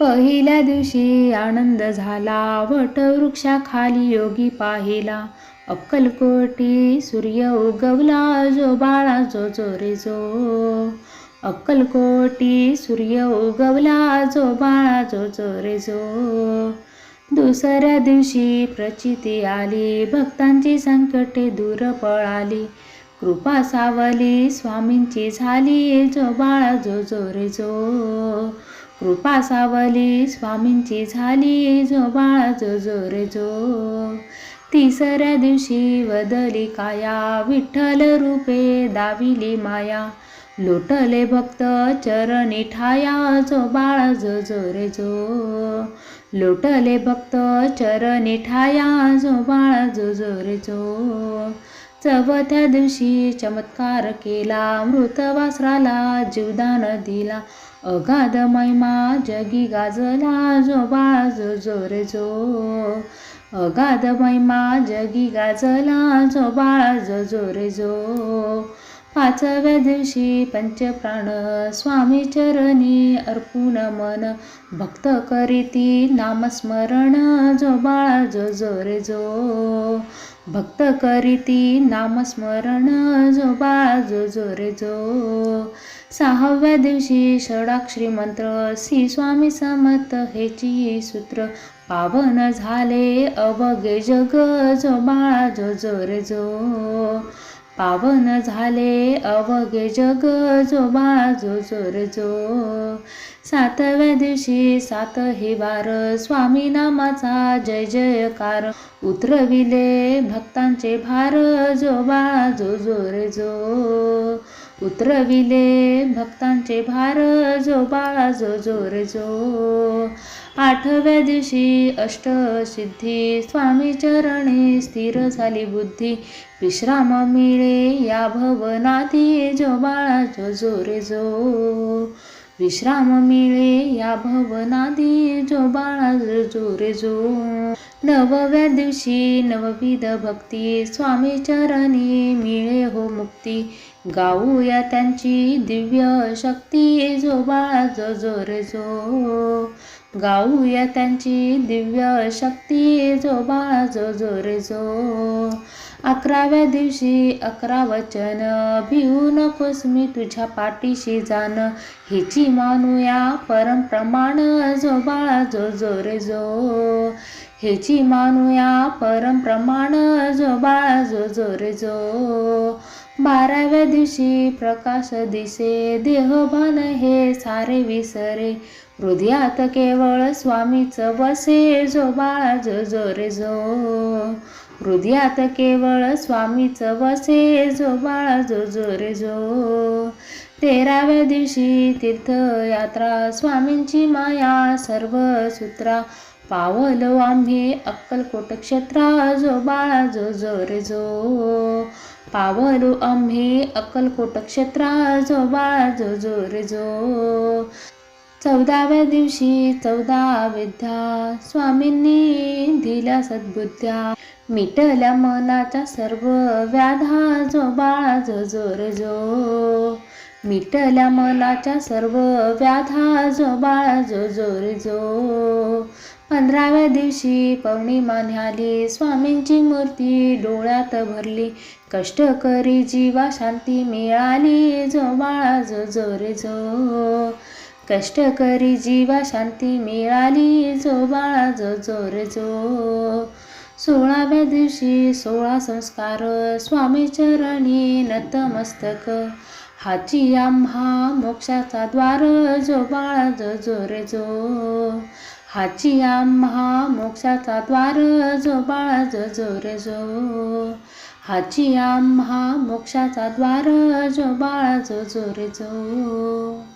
पहिल्या दिवशी आनंद झाला, वटवृक्षाखाली योगी पाहिला. अक्कलकोटी सूर्य उगवला, जो बाळा जो जो रे जो. अक्कलकोटी सूर्य उगवला, जो बाळा जो जो रे जो. दुसऱ्या दिवशी प्रचिती आली, भक्तांची संकटे दूर पळाली. कृपा सावली स्वामींची झाली, जो बाळा जो जो रे जो. कृपा सावली स्वामींची झाली, जो बाळा जो जो रे जो. तिसऱ्या दिवशी वदली काया, विठ्ठल रूपे दाविली माया. लोटले भक्त चरणी ठाया, जो बाळा जो जो रे जो. लोटले भक्त चरणी ठाया, जो बाळा जो जो रे जो. चौथ्या दिवशी चमत्कार केला, मृत वासराला जीवदान दिला. अगाध महिमा जगी गाजला, जो बाळा जो जो रे जो. अगाध महिमा जगी गाजला, जो बाळा जो जो रे जो. पाचव्या दिवशी पंचप्राण स्वामी चरणी अर्पून मन. भक्त करीती नामस्मरण, जो बाळा जो जो रे जो. भक्त करीती नामस्मरण, जो बाळा जो जो रे जो. सहाव्या दिवशी षडाक्षरी मंत्र, श्री स्वामी समर्थ हेची सूत्र. पावन झाले अवघे जग, जो बाळा जो जो रे जो. पावन झाले अवघे जग, जो बाळा जो जो रे जो. सातव्या दिवशी सात हे वार, स्वामी नामाचा जय जयकार. उतरविले भक्तांचे भार, जो बाळा जो जो रे जो. उतरविले भक्तांचे भार, जो बाळा जो जो रे जो. आठव्या दिवशी अष्टसिद्धी, स्वामी चरणी स्थिर झाली बुद्धी. विश्राम मिळे या भवनाती, जो बाळा जो जो रे जो. विश्राम मिळे या भवनादी, जो बाळा जो जो रे जो. नवव्या दिवशी नवविध भक्ती, स्वामी चरणी मिळे हो मुक्ती. गाऊया त्यांची दिव्य शक्ती, जो बाळा जो जो रे जो. गाऊया त्यांची दिव्य शक्ती, जो बाळा जो जो रे जो. 11व्या दिवशी 11 वचन, भिवू नकोस मी तुझ्या पाठीशी जाण. हिची मानूया परमप्रमाण, जो बाळा जो जो रे जो. हेची मानूया परमप्रमाण, जो बाळा जो जो रे जो. 12व्या दिवशी प्रकाश दिसे, देहभान हे सारे विसरे. हृदयात केवळ स्वामीच वसे, जो बाळा जो जो रे जो. हृदयात केवळ स्वामीच वसे, जो बाळा जो जो रे जो. 13व्या दिवशी तीर्थयात्रा, स्वामींची माया सर्व सूत्रा. पावलो आम्ही अक्कलकोट क्षेत्रा, जो बाळा जो जो रे जो. पावलो आम्ही अक्कलकोट क्षेत्रा, जो बाळा जो जो रे जो. 14व्या दिवशी 14 विद्या, स्वामींनी दिल्या सद्बुद्ध्या. मिटल्या मनाच्या सर्व व्याधा, जो बाळा जो जो रे जो. मिटल्या मनाच्या सर्व व्याधा, जो बाळा जो जो रे जो. 15व्या दिवशी पौर्णिमा न्याली, स्वामींची मूर्ती डोळ्यात भरली. कष्टकरी जीवा शांती मिळाली, जो बाळा जो जो रे जो. कष्टकरी जीवा शांती मिळाली, जो बाळा जो जो रे जो. 16व्या दिवशी 16 संस्कार, स्वामी चरणी नतमस्तक. हाची आम्हा मोक्षाचा द्वार, जो बाळा जो जो रे जो. हाची आम्हा मोक्षाचा द्वार, जो बाळा जो जो रे जो. हाची आम्हा मोक्षाचा द्वार, जो बाळा जो जो रे जो.